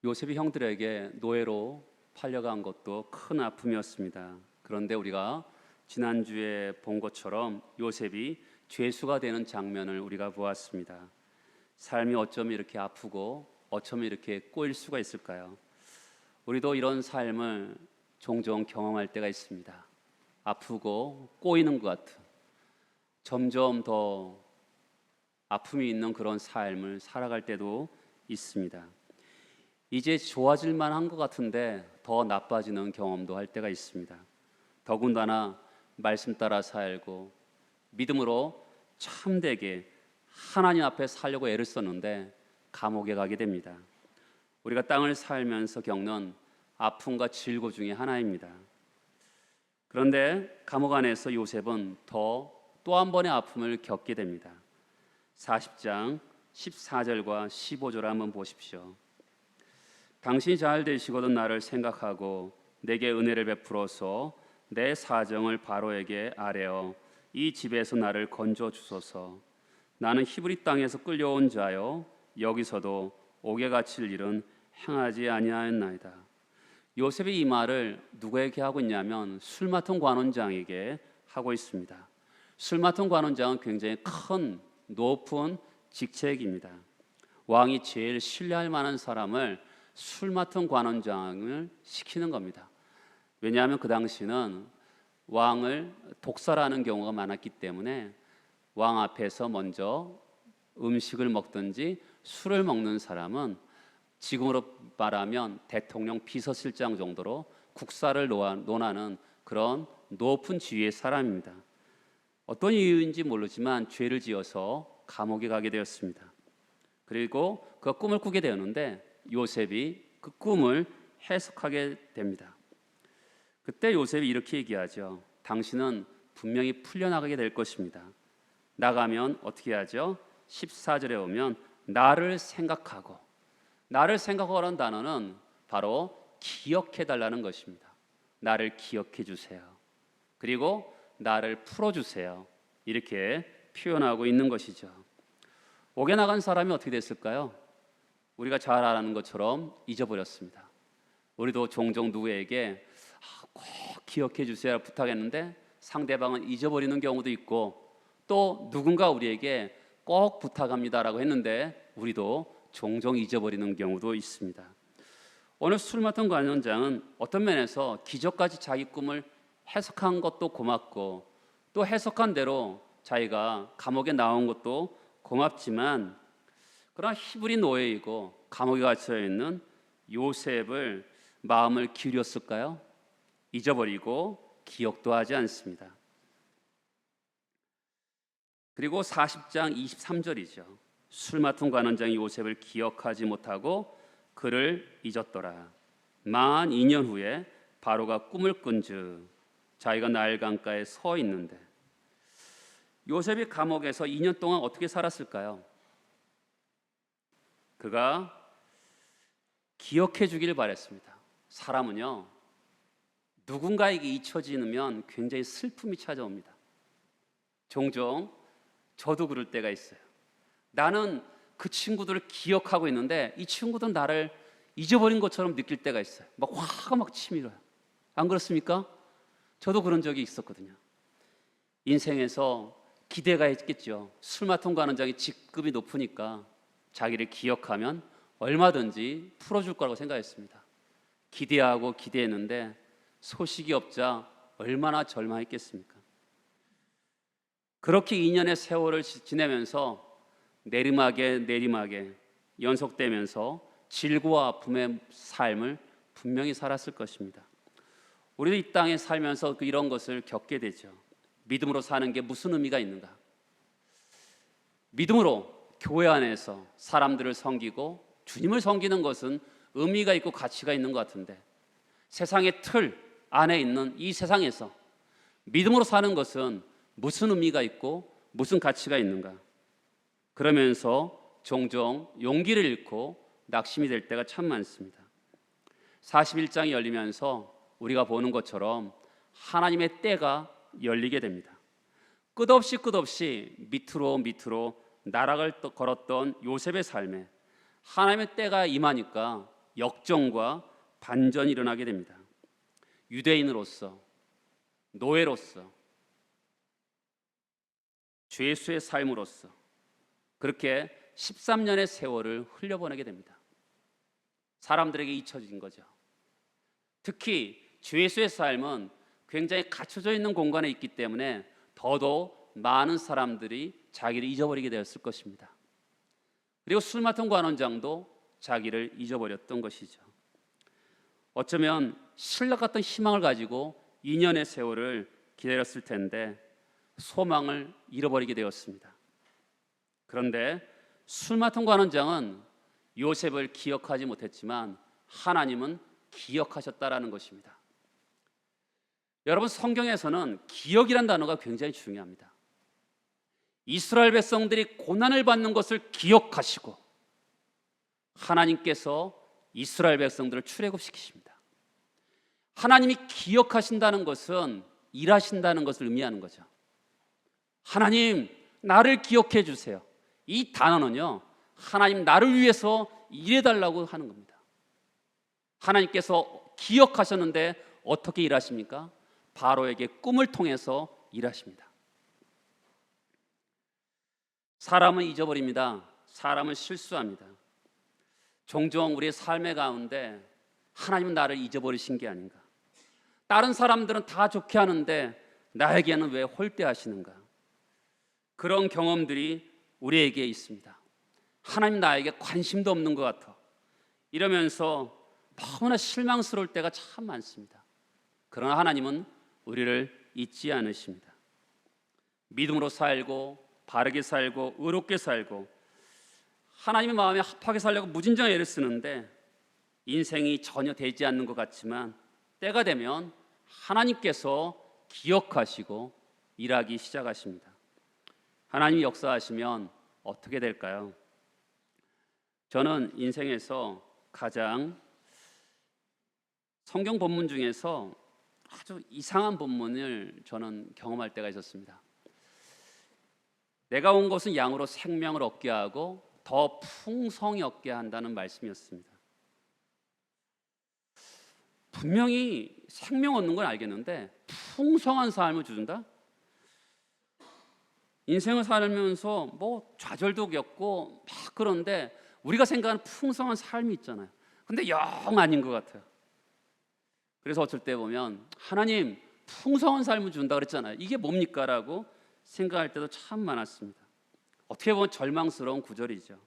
요셉이 형들에게 노예로 팔려간 것도 큰 아픔이었습니다. 그런데 우리가 지난주에 본 것처럼 요셉이 죄수가 되는 장면을 우리가 보았습니다. 삶이 어쩜 이렇게 아프고 어쩜 이렇게 꼬일 수가 있을까요? 우리도 이런 삶을 종종 경험할 때가 있습니다. 아프고 꼬이는 것 같은, 점점 더 아픔이 있는 그런 삶을 살아갈 때도 있습니다. 이제 좋아질 만한 것 같은데 더 나빠지는 경험도 할 때가 있습니다. 더군다나 말씀 따라 살고 믿음으로 참되게 하나님 앞에 살려고 애를 썼는데 감옥에 가게 됩니다. 우리가 땅을 살면서 겪는 아픔과 질고 중에 하나입니다. 그런데 감옥 안에서 요셉은 또 한 번의 아픔을 겪게 됩니다. 40장 14절과 15절 한번 보십시오. 당신이 잘 되시거든 나를 생각하고 내게 은혜를 베풀어서 내 사정을 바로에게 아뢰어 이 집에서 나를 건져 주소서. 나는 히브리 땅에서 끌려온 자요 여기서도 옥에 갇힐 일은 행하지 아니하였나이다. 요셉이 이 말을 누구에게 하고 있냐면 술 맡은 관원장에게 하고 있습니다. 술 맡은 관원장은 굉장히 큰 높은 직책입니다. 왕이 제일 신뢰할 만한 사람을 술 맡은 관원장을 시키는 겁니다. 왜냐하면 그 당시는 왕을 독살하는 경우가 많았기 때문에 왕 앞에서 먼저 음식을 먹든지 술을 먹는 사람은 지금으로 말하면 대통령 비서실장 정도로 국사를 논하는 그런 높은 지위의 사람입니다. 어떤 이유인지 모르지만 죄를 지어서 감옥에 가게 되었습니다. 그리고 그 꿈을 꾸게 되었는데 요셉이 그 꿈을 해석하게 됩니다. 그때 요셉이 이렇게 얘기하죠. 당신은 분명히 풀려나가게 될 것입니다. 나가면 어떻게 하죠? 14절에 오면 나를 생각하고, 나를 생각하라는 단어는 바로 기억해 달라는 것입니다. 나를 기억해 주세요. 그리고 나를 풀어주세요. 이렇게 표현하고 있는 것이죠. 옥에 나간 사람이 어떻게 됐을까요? 우리가 잘 아는 것처럼 잊어버렸습니다. 우리도 종종 누구에게 꼭 기억해 주세요 부탁했는데 상대방은 잊어버리는 경우도 있고, 또 누군가 우리에게 꼭 부탁합니다라고 했는데 우리도 종종 잊어버리는 경우도 있습니다. 오늘 술 맡은 관원장은 어떤 면에서 기적까지 자기 꿈을 해석한 것도 고맙고 또 해석한 대로 자기가 감옥에 나온 것도 고맙지만, 그러나 히브리 노예이고 감옥에 갇혀 있는 요셉을 마음을 기울였을까요? 잊어버리고 기억도 하지 않습니다. 그리고 40장 23절이죠. 술 맡은 관원장이 요셉을 기억하지 못하고 그를 잊었더라. 만 2년 후에 바로가 꿈을 꾼즉 자기가 나일 강가에 서 있는데, 요셉이 감옥에서 2년 동안 어떻게 살았을까요? 그가 기억해 주기를 바랬습니다. 사람은요, 누군가에게 잊혀지면 굉장히 슬픔이 찾아옵니다. 종종 저도 그럴 때가 있어요. 나는 그 친구들을 기억하고 있는데 이 친구들은 나를 잊어버린 것처럼 느낄 때가 있어요. 막 화가 막 치밀어요. 안 그렇습니까? 저도 그런 적이 있었거든요. 인생에서 기대가 있겠죠. 술 맡은 관원장이 직급이 높으니까 자기를 기억하면 얼마든지 풀어줄 거라고 생각했습니다. 기대하고 기대했는데 소식이 없자 얼마나 절망했겠습니까? 그렇게 2년의 세월을 지내면서 내리막에 연속되면서 질고와 아픔의 삶을 분명히 살았을 것입니다. 우리도 이 땅에 살면서 이런 것을 겪게 되죠. 믿음으로 사는 게 무슨 의미가 있는가? 믿음으로 교회 안에서 사람들을 섬기고 주님을 섬기는 것은 의미가 있고 가치가 있는 것 같은데, 세상의 틀 안에 있는 이 세상에서 믿음으로 사는 것은 무슨 의미가 있고 무슨 가치가 있는가? 그러면서 종종 용기를 잃고 낙심이 될 때가 참 많습니다. 41장이 열리면서 우리가 보는 것처럼 하나님의 때가 열리게 됩니다. 끝없이 밑으로 나락을 걸었던 요셉의 삶에 하나님의 때가 임하니까 역정과 반전이 일어나게 됩니다. 유대인으로서, 노예로서, 주 예수의 삶으로서 그렇게 13년의 세월을 흘려보내게 됩니다. 사람들에게 잊혀진 거죠. 특히 주 예수의 삶은 굉장히 갖춰져 있는 공간에 있기 때문에 더더욱 많은 사람들이 자기를 잊어버리게 되었을 것입니다. 그리고 술 맡은 관원장도 자기를 잊어버렸던 것이죠. 어쩌면 신락 같은 희망을 가지고 2년의 세월을 기다렸을 텐데 소망을 잃어버리게 되었습니다. 그런데 술 맡은 관원장은 요셉을 기억하지 못했지만 하나님은 기억하셨다라는 것입니다. 여러분, 성경에서는 기억이란 단어가 굉장히 중요합니다. 이스라엘 백성들이 고난을 받는 것을 기억하시고 하나님께서 이스라엘 백성들을 출애굽시키십니다. 하나님이 기억하신다는 것은 일하신다는 것을 의미하는 거죠. 하나님, 나를 기억해 주세요. 이 단어는요, 하나님 나를 위해서 일해달라고 하는 겁니다. 하나님께서 기억하셨는데 어떻게 일하십니까? 바로에게 꿈을 통해서 일하십니다. 사람은 잊어버립니다. 사람은 실수합니다. 종종 우리의 삶의 가운데 하나님은 나를 잊어버리신 게 아닌가, 다른 사람들은 다 좋게 하는데 나에게는 왜 홀대하시는가, 그런 경험들이 우리에게 있습니다. 하나님 나에게 관심도 없는 것 같아, 이러면서 너무나 실망스러울 때가 참 많습니다. 그러나 하나님은 우리를 잊지 않으십니다. 믿음으로 살고 바르게 살고 의롭게 살고 하나님의 마음에 합하게 살려고 무진장 애를 쓰는데 인생이 전혀 되지 않는 것 같지만 때가 되면 하나님께서 기억하시고 일하기 시작하십니다. 하나님이 역사하시면 어떻게 될까요? 저는 인생에서 가장 성경 본문 중에서 아주 이상한 본문을 저는 경험할 때가 있었습니다. 내가 온 것은 양으로 생명을 얻게 하고 더 풍성히 얻게 한다는 말씀이었습니다. 분명히 생명 얻는 건 알겠는데 풍성한 삶을 주준다? 인생을 살면서 뭐 좌절도 겪고 막 그런데 우리가 생각하는 풍성한 삶이 있잖아요. 근데 영 아닌 것 같아요. 그래서 어쩔 때 보면 하나님 풍성한 삶을 준다 그랬잖아요. 이게 뭡니까? 라고 생각할 때도 참 많았습니다. 어떻게 보면 절망스러운 구절이죠.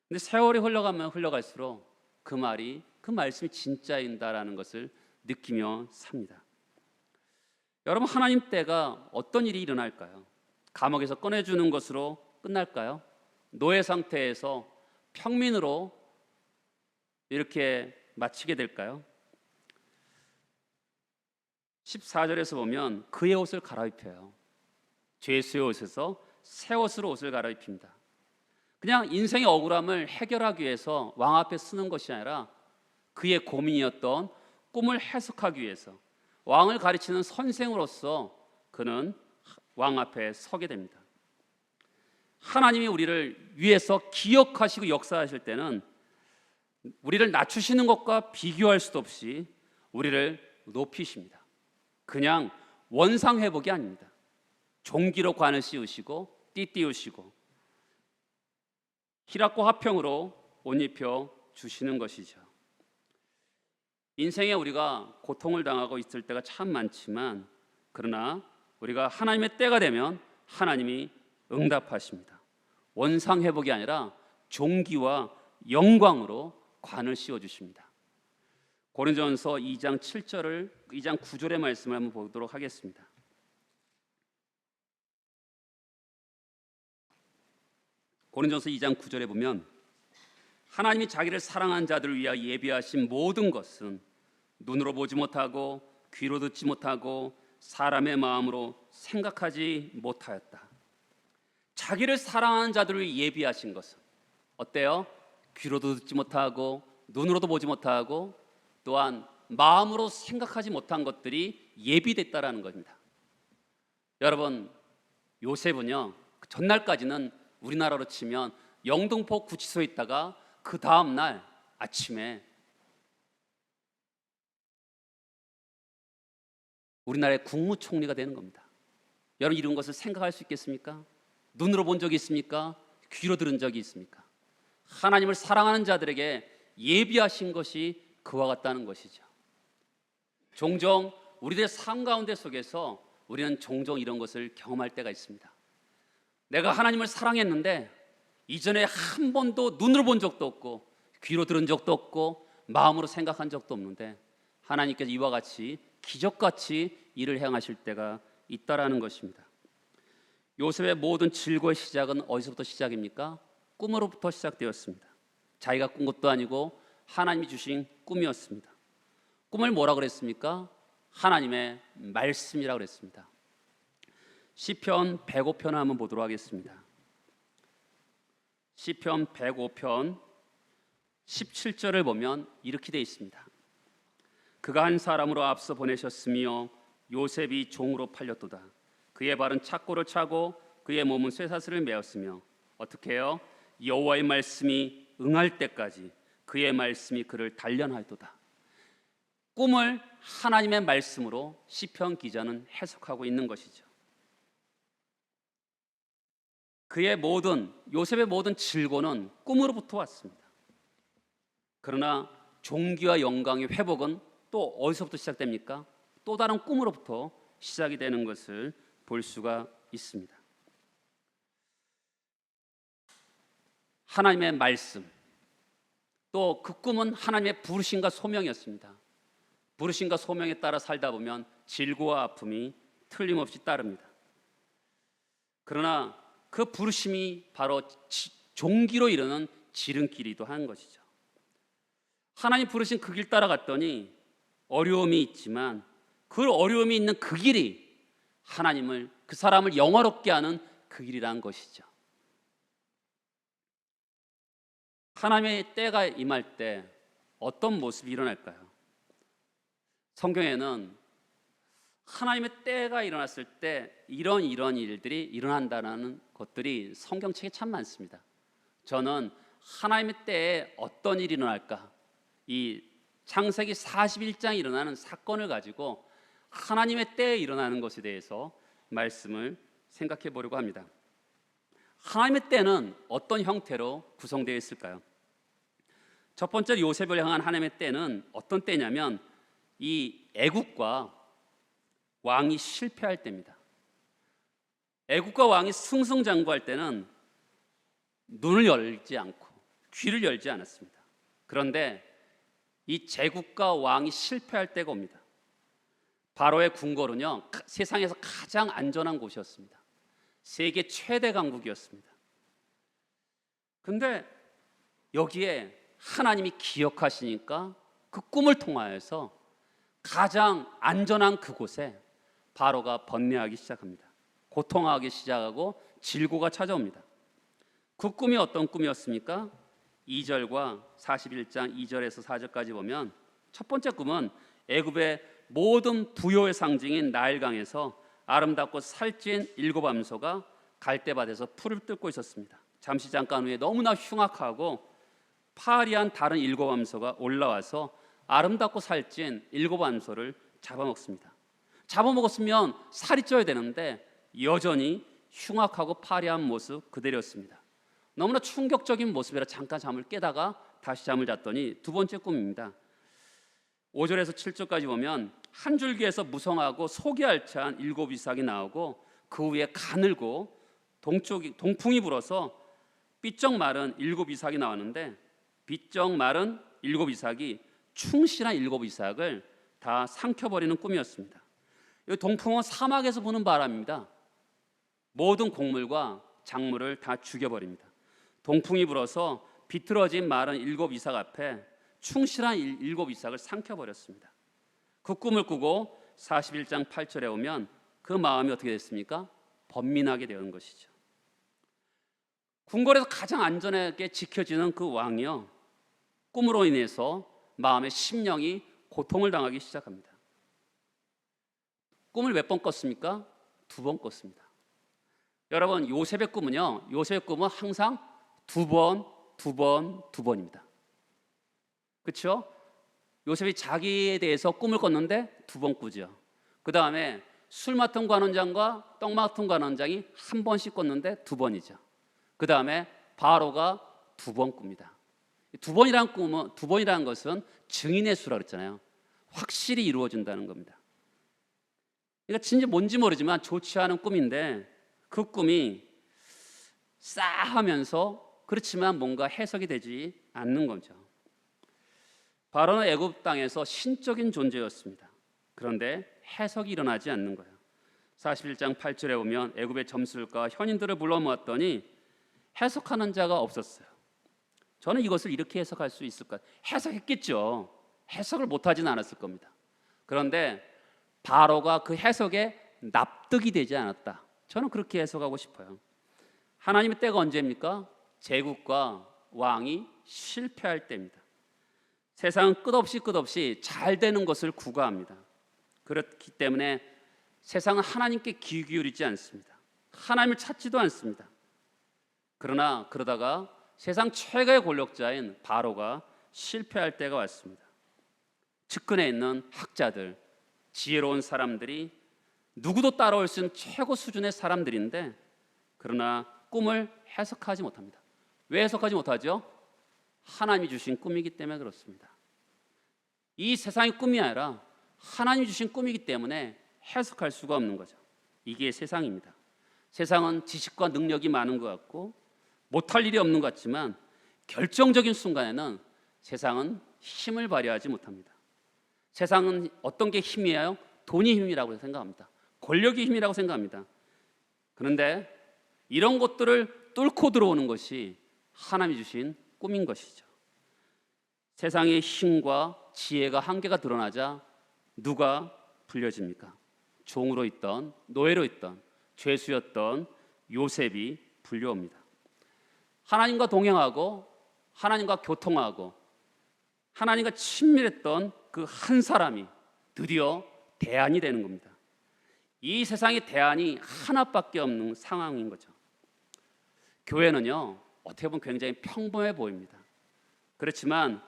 근데 세월이 흘러가면 흘러갈수록 그 말씀이 진짜인다라는 것을 느끼며 삽니다. 여러분, 하나님 때가 어떤 일이 일어날까요? 감옥에서 꺼내주는 것으로 끝날까요? 노예 상태에서 평민으로 이렇게 마치게 될까요? 14절에서 보면 그의 옷을 갈아입혀요. 죄수의 옷에서 새 옷으로 옷을 갈아입힙니다. 그냥 인생의 억울함을 해결하기 위해서 왕 앞에 쓰는 것이 아니라 그의 고민이었던 꿈을 해석하기 위해서 왕을 가르치는 선생으로서 그는 왕 앞에 서게 됩니다. 하나님이 우리를 위해서 기억하시고 역사하실 때는 우리를 낮추시는 것과 비교할 수도 없이 우리를 높이십니다. 그냥 원상회복이 아닙니다. 종기로 관을 씌우시고 띠띠우시고 희락과 화평으로 옷 입혀 주시는 것이죠. 인생에 우리가 고통을 당하고 있을 때가 참 많지만 그러나 우리가 하나님의 때가 되면 하나님이 응답하십니다. 원상회복이 아니라 종기와 영광으로 관을 씌워주십니다. 고린도전서 2장 9절의 말씀을 한번 보도록 하겠습니다. 고린도전서 2장 9절에 보면 하나님이 자기를 사랑한 자들을 위하여 예비하신 모든 것은 눈으로 보지 못하고 귀로 듣지 못하고 사람의 마음으로 생각하지 못하였다. 자기를 사랑하는 자들을 위해 예비하신 것은 어때요? 귀로도 듣지 못하고 눈으로도 보지 못하고 또한 마음으로 생각하지 못한 것들이 예비됐다라는 겁니다. 여러분, 요셉은요 전날까지는 우리나라로 치면 영등포 구치소에 있다가 그 다음 날 아침에 우리나라의 국무총리가 되는 겁니다. 여러분, 이런 것을 생각할 수 있겠습니까? 눈으로 본 적이 있습니까? 귀로 들은 적이 있습니까? 하나님을 사랑하는 자들에게 예비하신 것이 그와 같다는 것이죠. 종종 우리들의 삶 가운데 속에서 우리는 종종 이런 것을 경험할 때가 있습니다. 내가 하나님을 사랑했는데 이전에 한 번도 눈으로 본 적도 없고 귀로 들은 적도 없고 마음으로 생각한 적도 없는데 하나님께서 이와 같이 기적같이 일을 행하실 때가 있다라는 것입니다. 요셉의 모든 질고의 시작은 어디서부터 시작입니까? 꿈으로부터 시작되었습니다. 자기가 꾼 것도 아니고 하나님이 주신 꿈이었습니다. 꿈을 뭐라 그랬습니까? 하나님의 말씀이라고 그랬습니다. 시편 105편을 한번 보도록 하겠습니다. 시편 105편 17절을 보면 이렇게 되어 있습니다. 그가 한 사람으로 앞서 보내셨으며 요셉이 종으로 팔렸도다. 그의 발은 착고를 차고 그의 몸은 쇠사슬을 메었으며 어떻게 해요? 여호와의 말씀이 응할 때까지 그의 말씀이 그를 단련하였도다. 꿈을 하나님의 말씀으로 시편 기자는 해석하고 있는 것이죠. 요셉의 모든 질고는 꿈으로부터 왔습니다. 그러나 존귀와 영광의 회복은 또 어디서부터 시작됩니까? 또 다른 꿈으로부터 시작이 되는 것을 볼 수가 있습니다. 하나님의 말씀, 또 그 꿈은 하나님의 부르심과 소명이었습니다. 부르심과 소명에 따라 살다 보면 질고와 아픔이 틀림없이 따릅니다. 그러나 그 부르심이 바로 종기로 이르는 지름길이기도 한 것이죠. 하나님 부르신 그 길 따라갔더니 어려움이 있지만 그 어려움이 있는 그 길이 하나님을, 그 사람을 영화롭게 하는 그 길이라는 것이죠. 하나님의 때가 임할 때 어떤 모습이 일어날까요? 성경에는 하나님의 때가 일어났을 때 이런 일들이 일어난다는 것들이 성경책에 참 많습니다. 저는 하나님의 때에 어떤 일이 일어날까, 이 창세기 41장에 일어나는 사건을 가지고 하나님의 때에 일어나는 것에 대해서 말씀을 생각해 보려고 합니다. 하나님의 때는 어떤 형태로 구성되어 있을까요? 첫 번째, 요셉을 향한 하나님의 때는 어떤 때냐면 이 애국과 왕이 실패할 때입니다. 애국과 왕이 승승장구할 때는 눈을 열지 않고 귀를 열지 않았습니다. 그런데 이 제국과 왕이 실패할 때가 옵니다. 바로의 궁궐은요, 세상에서 가장 안전한 곳이었습니다. 세계 최대 강국이었습니다. 근데 여기에 하나님이 기억하시니까 그 꿈을 통하여서 가장 안전한 그곳에 바로가 번뇌하기 시작합니다. 고통하기 시작하고 질고가 찾아옵니다. 그 꿈이 어떤 꿈이었습니까? 2절과 41장 2절에서 4절까지 보면 첫 번째 꿈은 애굽의 모든 부요의 상징인 나일강에서 아름답고 살찐 7 암소가 갈대밭에서 풀을 뜯고 있었습니다. 잠깐 후에 너무나 흉악하고 파리한 다른 7 암소가 올라와서 아름답고 살찐 7 암소를 잡아먹습니다. 잡아먹었으면 살이 쪄야 되는데 여전히 흉악하고 파리한 모습 그대로였습니다. 너무나 충격적인 모습이라 잠깐 잠을 깨다가 다시 잠을 잤더니 두 번째 꿈입니다. 5절에서 7절까지 보면 한 줄기에서 무성하고 속이 알찬 7 이삭이 나오고 그 위에 가늘고 동풍이 불어서 삐쩍 마른 7 이삭이 나왔는데 삐쩍 마른 7 이삭이 충실한 7 이삭을 다 삼켜버리는 꿈이었습니다. 이 동풍은 사막에서 부는 바람입니다. 모든 곡물과 작물을 다 죽여버립니다. 동풍이 불어서 비틀어진 마른 7 이삭 앞에 충실한 7 이삭을 삼켜버렸습니다. 그 꿈을 꾸고 41장 8절에 오면 그 마음이 어떻게 됐습니까? 번민하게 되는 것이죠. 궁궐에서 가장 안전하게 지켜지는 그 왕이요, 꿈으로 인해서 마음의 심령이 고통을 당하기 시작합니다. 꿈을 몇 번 꿨습니까? 2번 꿨습니다. 여러분, 요셉의 꿈은 항상 2번입니다. 그렇죠? 요셉이 자기에 대해서 꿈을 꿨는데 2번 꾸죠. 그 다음에 술 맡은 관원장과 떡 맡은 관원장이 1번씩 꿨는데 2번이죠. 그 다음에 바로가 2번 꿉니다. 2번이라는 것은 증인의 수라 그랬잖아요. 확실히 이루어진다는 겁니다. 그러니까 진짜 뭔지 모르지만 좋지 않은 꿈인데 그 꿈이 싸하면서 그렇지만 뭔가 해석이 되지 않는 거죠. 바로는 애굽 땅에서 신적인 존재였습니다. 그런데 해석이 일어나지 않는 거예요. 41장 8절에 보면 애굽의 점술가 현인들을 불러 모았더니 해석하는 자가 없었어요. 저는 이것을 이렇게 해석할 수 있을까? 해석했겠죠. 해석을 못하지는 않았을 겁니다. 그런데 바로가 그 해석에 납득이 되지 않았다. 저는 그렇게 해석하고 싶어요. 하나님의 때가 언제입니까? 제국과 왕이 실패할 때입니다. 세상은 끝없이 잘 되는 것을 구가합니다. 그렇기 때문에 세상은 하나님께 귀 기울이지 않습니다. 하나님을 찾지도 않습니다. 그러다가 세상 최고의 권력자인 바로가 실패할 때가 왔습니다. 측근에 있는 학자들, 지혜로운 사람들이 누구도 따라올 수 있는 최고 수준의 사람들인데 그러나 꿈을 해석하지 못합니다. 왜 해석하지 못하죠? 하나님이 주신 꿈이기 때문에 그렇습니다. 이 세상의 꿈이 아니라 하나님이 주신 꿈이기 때문에 해석할 수가 없는 거죠. 이게 세상입니다. 세상은 지식과 능력이 많은 것 같고 못할 일이 없는 것 같지만 결정적인 순간에는 세상은 힘을 발휘하지 못합니다. 세상은 어떤 게 힘이에요? 돈이 힘이라고 생각합니다. 권력이 힘이라고 생각합니다. 그런데 이런 것들을 뚫고 들어오는 것이 하나님이 주신 꿈인 것이죠. 세상의 힘과 지혜가 한계가 드러나자 누가 불려집니까? 종으로 있던, 노예로 있던, 죄수였던 요셉이 불려옵니다. 하나님과 동행하고 하나님과 교통하고 하나님과 친밀했던 그 한 사람이 드디어 대안이 되는 겁니다. 이 세상의 대안이 하나밖에 없는 상황인 거죠. 교회는요, 어떻게 보면 굉장히 평범해 보입니다. 그렇지만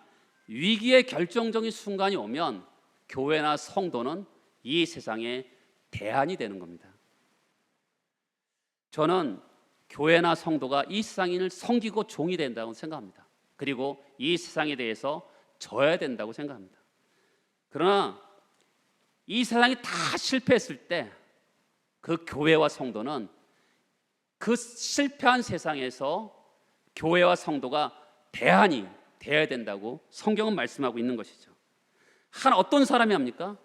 위기의 결정적인 순간이 오면 교회나 성도는 이 세상의 대안이 되는 겁니다. 저는 교회나 성도가 이 세상을 섬기고 종이 된다고 생각합니다. 그리고 이 세상에 대해서 져야 된다고 생각합니다. 그러나 이 세상이 다 실패했을 때 그 교회와 성도는 그 실패한 세상에서 교회와 성도가 대안이 되어야 된다고 성경은 말씀하고 있는 것이죠. 어떤 사람이 합니까?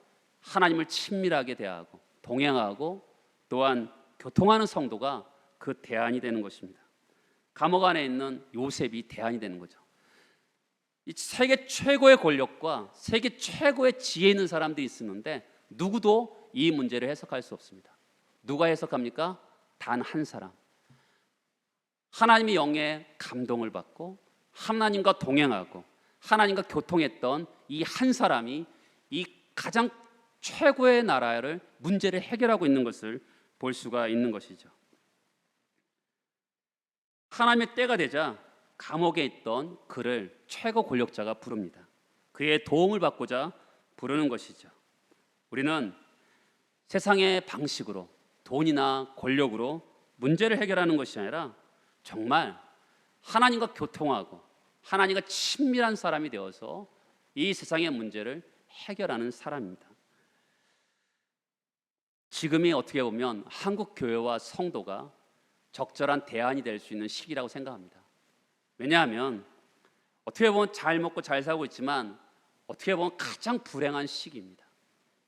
하나님을 친밀하게 대하고 동행하고 또한 교통하는 성도가 그 대안이 되는 것입니다. 감옥 안에 있는 요셉이 대안이 되는 거죠. 이 세계 최고의 권력과 세계 최고의 지혜 있는 사람들이 있었는데 누구도 이 문제를 해석할 수 없습니다. 누가 해석합니까? 단 한 사람. 하나님의 영에 감동을 받고 하나님과 동행하고 하나님과 교통했던 이 한 사람이 이 가장 최고의 나라를 문제를 해결하고 있는 것을 볼 수가 있는 것이죠. 하나님의 때가 되자 감옥에 있던 그를 최고 권력자가 부릅니다. 그의 도움을 받고자 부르는 것이죠. 우리는 세상의 방식으로 돈이나 권력으로 문제를 해결하는 것이 아니라 정말 하나님과 교통하고 하나님과 친밀한 사람이 되어서 이 세상의 문제를 해결하는 사람입니다. 지금이 어떻게 보면 한국 교회와 성도가 적절한 대안이 될 수 있는 시기라고 생각합니다. 왜냐하면 어떻게 보면 잘 먹고 잘 살고 있지만 어떻게 보면 가장 불행한 시기입니다.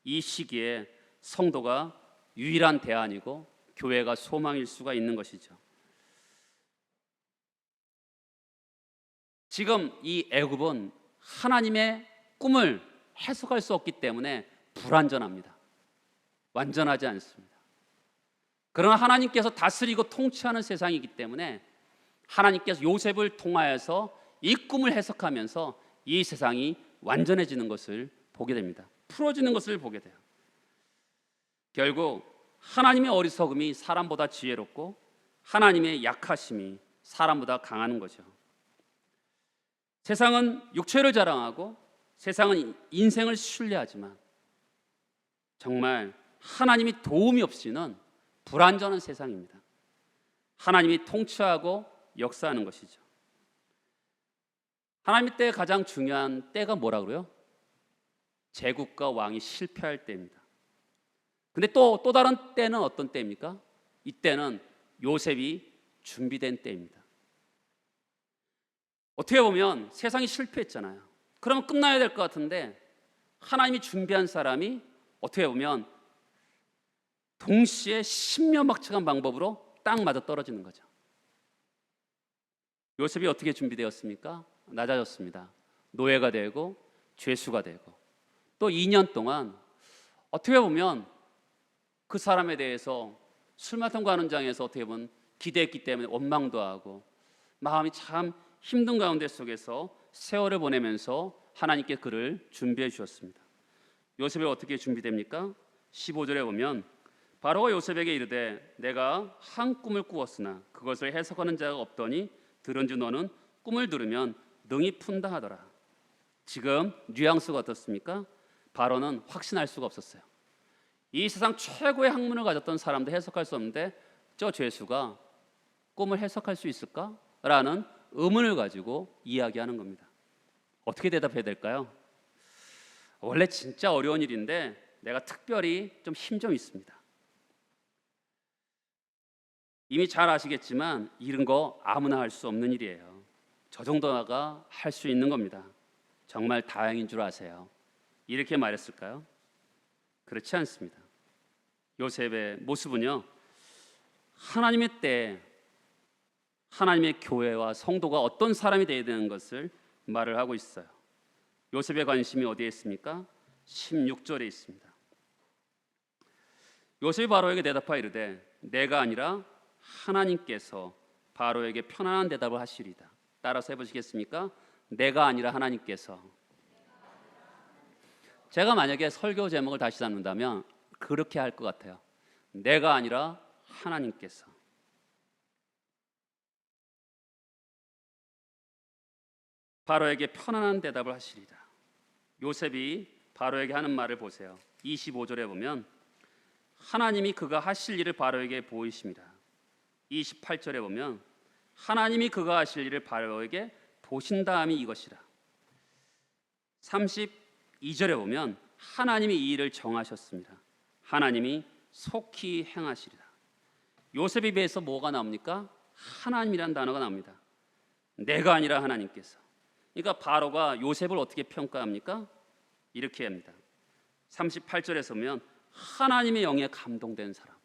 이 시기에 성도가 유일한 대안이고 교회가 소망일 수가 있는 것이죠. 지금 이 애굽은 하나님의 꿈을 해석할 수 없기 때문에 불완전합니다. 완전하지 않습니다. 그러나 하나님께서 다스리고 통치하는 세상이기 때문에 하나님께서 요셉을 통하여서 이 꿈을 해석하면서 이 세상이 완전해지는 것을 보게 됩니다. 풀어지는 것을 보게 돼요. 결국 하나님의 어리석음이 사람보다 지혜롭고 하나님의 약하심이 사람보다 강한 거죠. 세상은 육체를 자랑하고 세상은 인생을 신뢰하지만 정말 하나님이 도움이 없이는 불완전한 세상입니다. 하나님이 통치하고 역사하는 것이죠. 하나님의 때 가장 중요한 때가 뭐라고요? 제국과 왕이 실패할 때입니다. 근데 또 다른 때는 어떤 때입니까? 이때는 요셉이 준비된 때입니다. 어떻게 보면 세상이 실패했잖아요. 그러면 끝나야 될 것 같은데 하나님이 준비한 사람이 어떻게 보면 동시에 신묘막측한 방법으로 딱 맞아 떨어지는 거죠. 요셉이 어떻게 준비되었습니까? 낮아졌습니다. 노예가 되고 죄수가 되고 또 2년 동안 어떻게 보면 그 사람에 대해서 술 마시는 광장에서 어떻게 보면 기대했기 때문에 원망도 하고 마음이 참 힘든 가운데 속에서 세월을 보내면서 하나님께 그를 준비해 주셨습니다. 요셉이 어떻게 준비됩니까? 15절에 보면 바로가 요셉에게 이르되 내가 한 꿈을 꾸었으나 그것을 해석하는 자가 없더니 들은지 너는 꿈을 들으면 능히 푼다 하더라. 지금 뉘앙스가 어떻습니까? 바로는 확신할 수가 없었어요. 이 세상 최고의 학문을 가졌던 사람도 해석할 수 없는데 저 죄수가 꿈을 해석할 수 있을까? 라는 의문을 가지고 이야기하는 겁니다. 어떻게 대답해야 될까요? 원래 진짜 어려운 일인데 내가 특별히 좀 힘 좀 있습니다. 이미 잘 아시겠지만 이런 거 아무나 할 수 없는 일이에요. 저 정도가 할 수 있는 겁니다. 정말 다행인 줄 아세요. 이렇게 말했을까요? 그렇지 않습니다. 요셉의 모습은요, 하나님의 때 하나님의 교회와 성도가 어떤 사람이 되어야 되는 것을 말을 하고 있어요. 요셉의 관심이 어디에 있습니까? 16절에 있습니다. 요셉이 바로에게 대답하여 이르되 내가 아니라 하나님께서 바로에게 편안한 대답을 하시리다. 따라서 해보시겠습니까? 내가 아니라 하나님께서. 제가 만약에 설교 제목을 다시 잡는다면 그렇게 할 것 같아요. 내가 아니라 하나님께서. 바로에게 편안한 대답을 하시리다. 요셉이 바로에게 하는 말을 보세요. 25절에 보면 하나님이 그가 하실 일을 바로에게 보이십니다. 28절에 보면 하나님이 그가 하실 일을 바로에게 보신다함이 이것이라. 32절에 보면 하나님이 이 일을 정하셨습니다. 하나님이 속히 행하시리라. 요셉에 비해서 뭐가 나옵니까? 하나님이라는 단어가 나옵니다. 내가 아니라 하나님께서. 그러니까 바로가 요셉을 어떻게 평가합니까? 이렇게 합니다. 38절에서 보면 하나님의 영에 감동된 사람,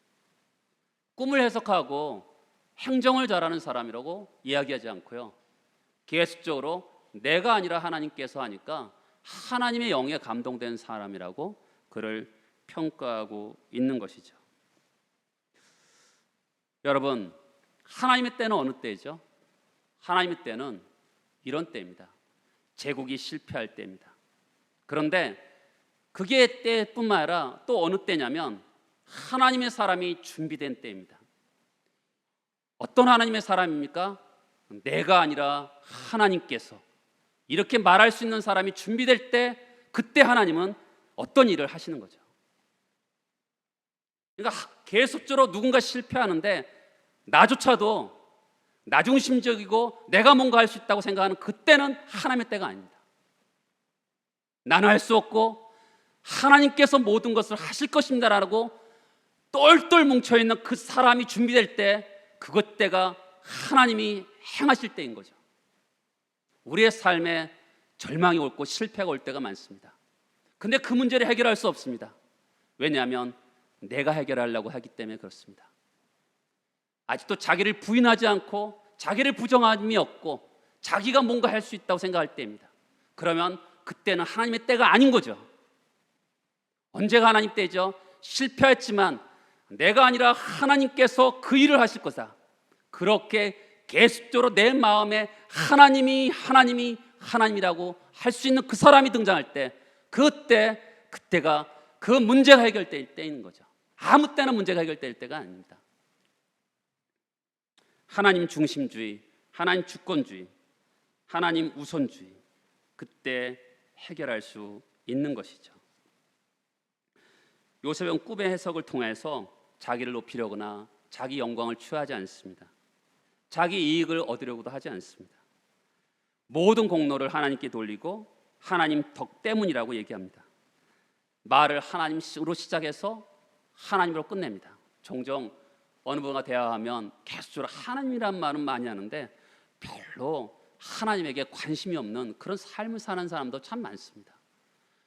꿈을 해석하고 행정을 잘하는 사람이라고 이야기하지 않고요, 계속적으로 내가 아니라 하나님께서 하니까 하나님의 영에 감동된 사람이라고 그를 평가하고 있는 것이죠. 여러분, 하나님의 때는 어느 때이죠? 하나님의 때는 이런 때입니다. 제국이 실패할 때입니다. 그런데 그게 때뿐만 아니라 또 어느 때냐면 하나님의 사람이 준비된 때입니다. 어떤 하나님의 사람입니까? 내가 아니라 하나님께서. 이렇게 말할 수 있는 사람이 준비될 때 그때 하나님은 어떤 일을 하시는 거죠. 그러니까 계속적으로 누군가 실패하는데 나조차도 나중심적이고 내가 뭔가 할 수 있다고 생각하는 그때는 하나님의 때가 아닙니다. 나는 할 수 없고 하나님께서 모든 것을 하실 것입니다라고 똘똘 뭉쳐있는 그 사람이 준비될 때 그것 때가 하나님이 행하실 때인 거죠. 우리의 삶에 절망이 올 실패가 올 때가 많습니다. 근데 그 문제를 해결할 수 없습니다. 왜냐하면 내가 해결하려고 하기 때문에 그렇습니다. 아직도 자기를 부인하지 않고 자기를 부정함이 없고 자기가 뭔가 할 수 있다고 생각할 때입니다. 그러면 그때는 하나님의 때가 아닌 거죠. 언제가 하나님 때죠? 실패했지만 내가 아니라 하나님께서 그 일을 하실 거다. 그렇게 계속적으로 내 마음에 하나님이라고 할 수 있는 그 사람이 등장할 때 그때가 그 문제가 해결될 때인 거죠. 아무 때나 문제가 해결될 때가 아닙니다. 하나님 중심주의, 하나님 주권주의, 하나님 우선주의, 그때 해결할 수 있는 것이죠. 요셉은 꿈의 해석을 통해서 자기를 높이려거나 자기 영광을 취하지 않습니다. 자기 이익을 얻으려고도 하지 않습니다. 모든 공로를 하나님께 돌리고 하나님 덕 때문이라고 얘기합니다. 말을 하나님으로 시작해서 하나님으로 끝냅니다. 종종 어느 분과 대화하면 계속적으로 하나님이란 말은 많이 하는데 별로 하나님에게 관심이 없는 그런 삶을 사는 사람도 참 많습니다.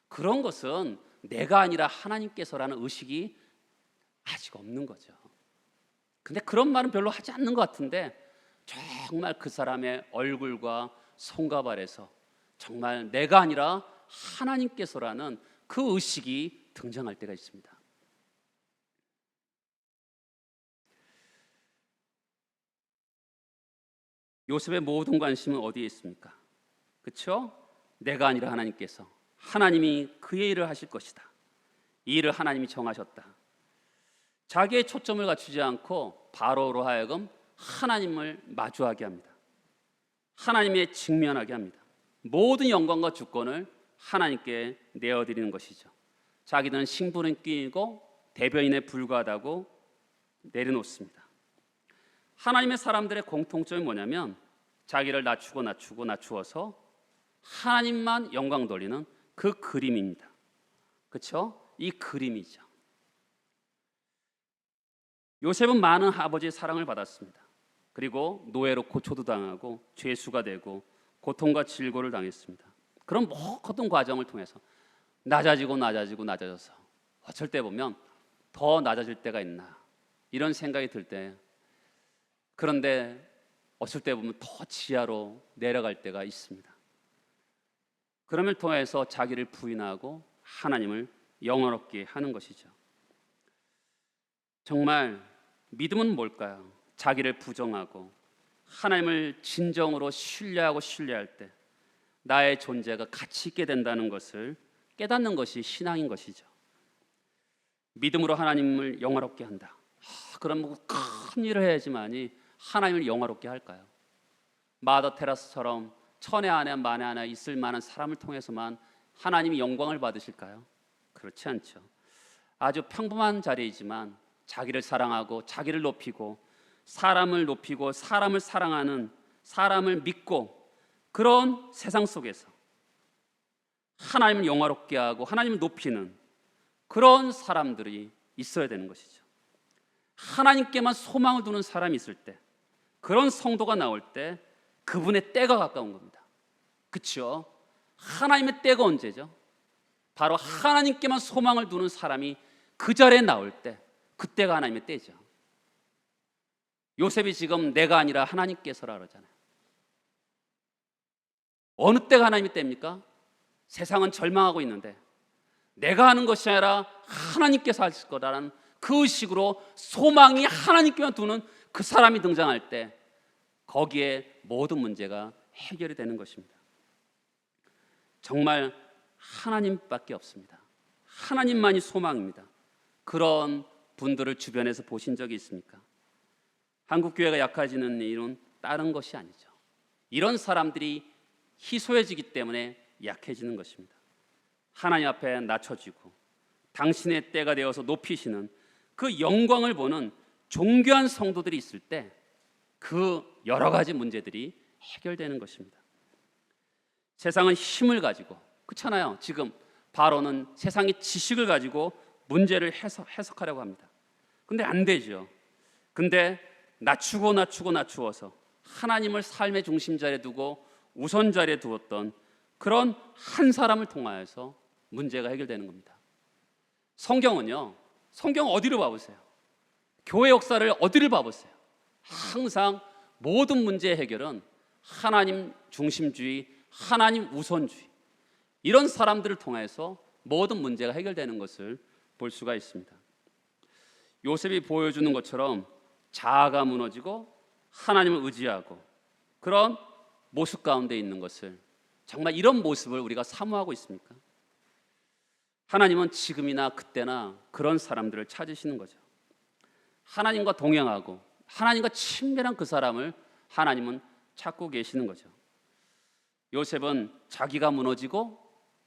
그런 것은 내가 아니라 하나님께서라는 의식이 아직 없는 거죠. 근데 그런 말은 별로 하지 않는 것 같은데 정말 그 사람의 얼굴과 손과 발에서 정말 내가 아니라 하나님께서라는 그 의식이 등장할 때가 있습니다. 요셉의 모든 관심은 어디에 있습니까? 그렇죠? 내가 아니라 하나님께서, 하나님이 그의 일을 하실 것이다. 이 일을 하나님이 정하셨다. 자기의 초점을 갖추지 않고 바로로 하여금 하나님을 마주하게 합니다. 하나님에 직면하게 합니다. 모든 영광과 주권을 하나님께 내어드리는 것이죠. 자기들은 신분은 끼이고 대변인에 불과하다고 내려놓습니다. 하나님의 사람들의 공통점이 뭐냐면 자기를 낮추어서 하나님만 영광 돌리는 그 그림입니다. 그렇죠? 이 그림이죠. 요셉은 많은 아버지의 사랑을 받았습니다. 그리고 노예로 고초도 당하고 죄수가 되고 고통과 질고를 당했습니다. 그런 모든 과정을 통해서 낮아져서 어쩔 때 보면 더 낮아질 때가 있나 이런 생각이 들 때, 그런데 어쩔 때 보면 더 지하로 내려갈 때가 있습니다. 그럼을 통해서 자기를 부인하고 하나님을 영원롭게 하는 것이죠. 정말 믿음은 뭘까요? 자기를 부정하고 하나님을 진정으로 신뢰할 때 나의 존재가 가치 있게 된다는 것을 깨닫는 것이 신앙인 것이죠. 믿음으로 하나님을 영화롭게 한다. 그럼 큰 일을 해야지만이 하나님을 영화롭게 할까요? 마더 테라스처럼 천에 안에 만에 하나 있을 만한 사람을 통해서만 하나님이 영광을 받으실까요? 그렇지 않죠. 아주 평범한 자리이지만 자기를 사랑하고 자기를 높이고 사람을 사랑하는, 사람을 믿고 그런 세상 속에서 하나님을 영화롭게 하고 하나님을 높이는 그런 사람들이 있어야 되는 것이죠. 하나님께만 소망을 두는 사람이 있을 때, 그런 성도가 나올 때 그분의 때가 가까운 겁니다. 그렇죠? 하나님의 때가 언제죠? 바로 하나님께만 소망을 두는 사람이 그 자리에 나올 때, 그때가 하나님의 때죠. 요셉이 지금 내가 아니라 하나님께서라 그러잖아요. 어느 때가 하나님의 때입니까? 세상은 절망하고 있는데 내가 하는 것이 아니라 하나님께서 하실 거라는 그 의식으로 소망이 하나님께만 두는 그 사람이 등장할 때 거기에 모든 문제가 해결이 되는 것입니다. 정말 하나님밖에 없습니다. 하나님만이 소망입니다. 그런 분들을 주변에서 보신 적이 있습니까? 한국교회가 약해지는 이유는 다른 것이 아니죠. 이런 사람들이 희소해지기 때문에 약해지는 것입니다. 하나님 앞에 낮춰지고 당신의 때가 되어서 높이시는 그 영광을 보는 존귀한 성도들이 있을 때 그 여러 가지 문제들이 해결되는 것입니다. 세상은 힘을 가지고, 그렇잖아요. 지금 바로는 세상의 지식을 가지고 문제를 해석하려고 합니다. 근데 안 되죠. 근데 낮추어서 하나님을 삶의 중심 자리에 두고 우선 자리에 두었던 그런 한 사람을 통하여서 문제가 해결되는 겁니다. 성경은요, 성경 어디를 봐보세요? 교회 역사를 어디를 봐보세요? 항상 모든 문제의 해결은 하나님 중심주의, 하나님 우선주의, 이런 사람들을 통해서 모든 문제가 해결되는 것을 볼 수가 있습니다. 요셉이 보여주는 것처럼 자아가 무너지고 하나님을 의지하고 그런 모습 가운데 있는 것을, 정말 이런 모습을 우리가 사모하고 있습니까? 하나님은 지금이나 그때나 그런 사람들을 찾으시는 거죠. 하나님과 동행하고 하나님과 친밀한 그 사람을 하나님은 찾고 계시는 거죠. 요셉은 자기가 무너지고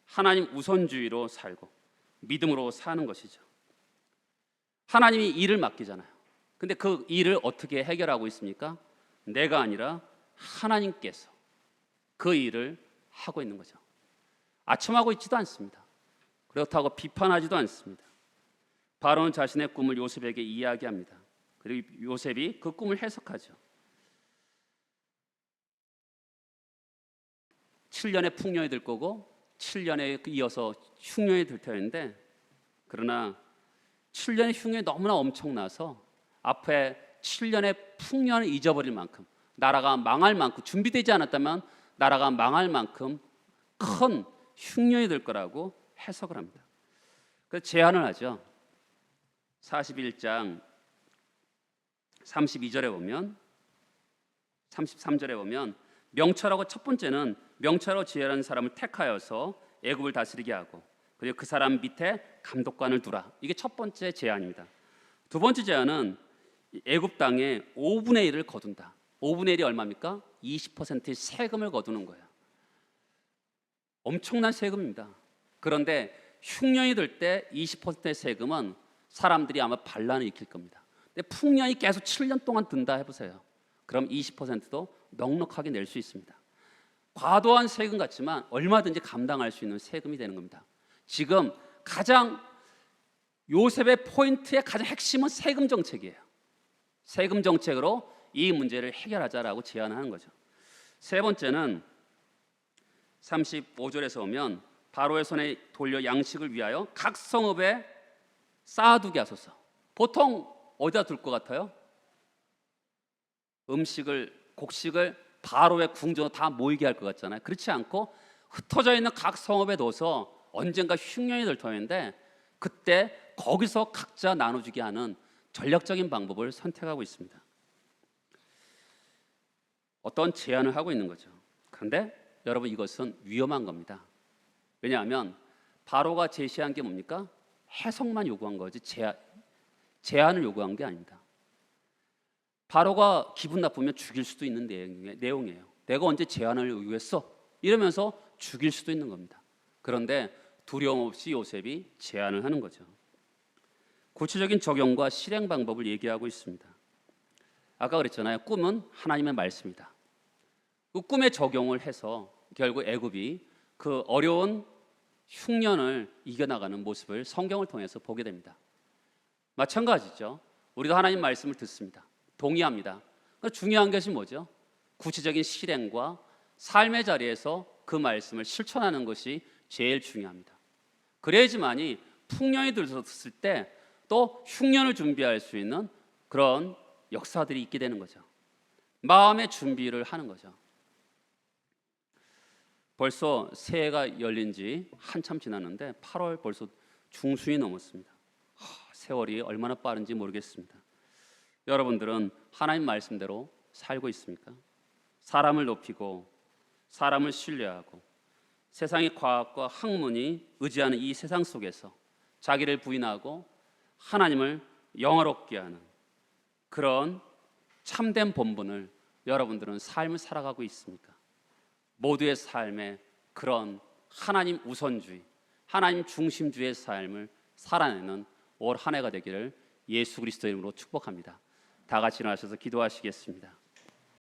하나님 우선주의로 살고 믿음으로 사는 것이죠. 하나님이 일을 맡기잖아요. 근데 그 일을 어떻게 해결하고 있습니까? 내가 아니라 하나님께서 그 일을 하고 있는 거죠. 아첨하고 있지도 않습니다. 그렇다고 비판하지도 않습니다. 바로는 자신의 꿈을 요셉에게 이야기합니다. 그리고 요셉이 그 꿈을 해석하죠. 7년의 풍년이 들 거고 7년에 이어서 흉년이 들 터인데, 그러나 7년의 흉년이 너무나 엄청나서 앞에 7년의 풍년을 잊어버릴 만큼, 나라가 망할 만큼, 준비되지 않았다면 나라가 망할 만큼 큰 흉년이 될 거라고 해석을 합니다. 그래서 제안을 하죠. 41장 32절에 보면, 33절에 보면 명철하고, 첫 번째는 명철하고 지혜로운 사람을 택하여서 애굽을 다스리게 하고, 그리고 그 사람 밑에 감독관을 두라. 이게 첫 번째 제안입니다. 두 번째 제안은 애굽 땅에 5분의 1을 거둔다. 5분의 1이 얼마입니까? 20%의 세금을 거두는 거예요. 엄청난 세금입니다. 그런데 흉년이 들 때 20%의 세금은 사람들이 아마 반란을 일으킬 겁니다. 근데 풍년이 계속 7년 동안 든다 해보세요. 그럼 20%도 넉넉하게 낼 수 있습니다. 과도한 세금 같지만 얼마든지 감당할 수 있는 세금이 되는 겁니다. 지금 가장 요셉의 포인트의 가장 핵심은 세금 정책이에요. 세금 정책으로 이 문제를 해결하자라고 제안하는 거죠. 세 번째는 35절에서 보면 바로의 손에 돌려 양식을 위하여 각 성읍에 쌓아두게 하소서. 보통 어디다 둘 것 같아요? 곡식을 바로의 궁전으로 다 모이게 할 것 같잖아요. 그렇지 않고 흩어져 있는 각 성읍에 둬서 언젠가 흉년이 들 터인데 그때 거기서 각자 나눠주게 하는 전략적인 방법을 선택하고 있습니다. 어떤 제안을 하고 있는 거죠. 그런데 여러분, 이것은 위험한 겁니다. 왜냐하면 바로가 제시한 게 뭡니까? 해석만 요구한 거지 제안을 요구한 게 아닙니다. 바로가 기분 나쁘면 죽일 수도 있는 내용이에요. 내가 언제 제안을 요구했어? 이러면서 죽일 수도 있는 겁니다. 그런데 두려움 없이 요셉이 제안을 하는 거죠. 구체적인 적용과 실행 방법을 얘기하고 있습니다. 아까 그랬잖아요. 꿈은 하나님의 말씀이다. 그 꿈에 적용을 해서 결국 애굽이 그 어려운 흉년을 이겨나가는 모습을 성경을 통해서 보게 됩니다. 마찬가지죠. 우리도 하나님 말씀을 듣습니다. 동의합니다. 중요한 것이 뭐죠? 구체적인 실행과 삶의 자리에서 그 말씀을 실천하는 것이 제일 중요합니다. 그래야지만이 풍년이 들었을 때 또 흉년을 준비할 수 있는 그런 역사들이 있게 되는 거죠. 마음의 준비를 하는 거죠. 벌써 새해가 열린 지 한참 지났는데 8월 벌써 중순이 넘었습니다. 세월이 얼마나 빠른지 모르겠습니다. 여러분들은 하나님 말씀대로 살고 있습니까? 사람을 높이고 사람을 신뢰하고 세상의 과학과 학문이 의지하는 이 세상 속에서 자기를 부인하고 하나님을 영화롭게 하는 그런 참된 본분을 여러분들은 삶을 살아가고 있습니까? 모두의 삶에 그런 하나님 우선주의, 하나님 중심주의 삶을 살아내는 올 한 해가 되기를 예수 그리스도의 이름으로 축복합니다. 다 같이 일어나셔서 기도하시겠습니다.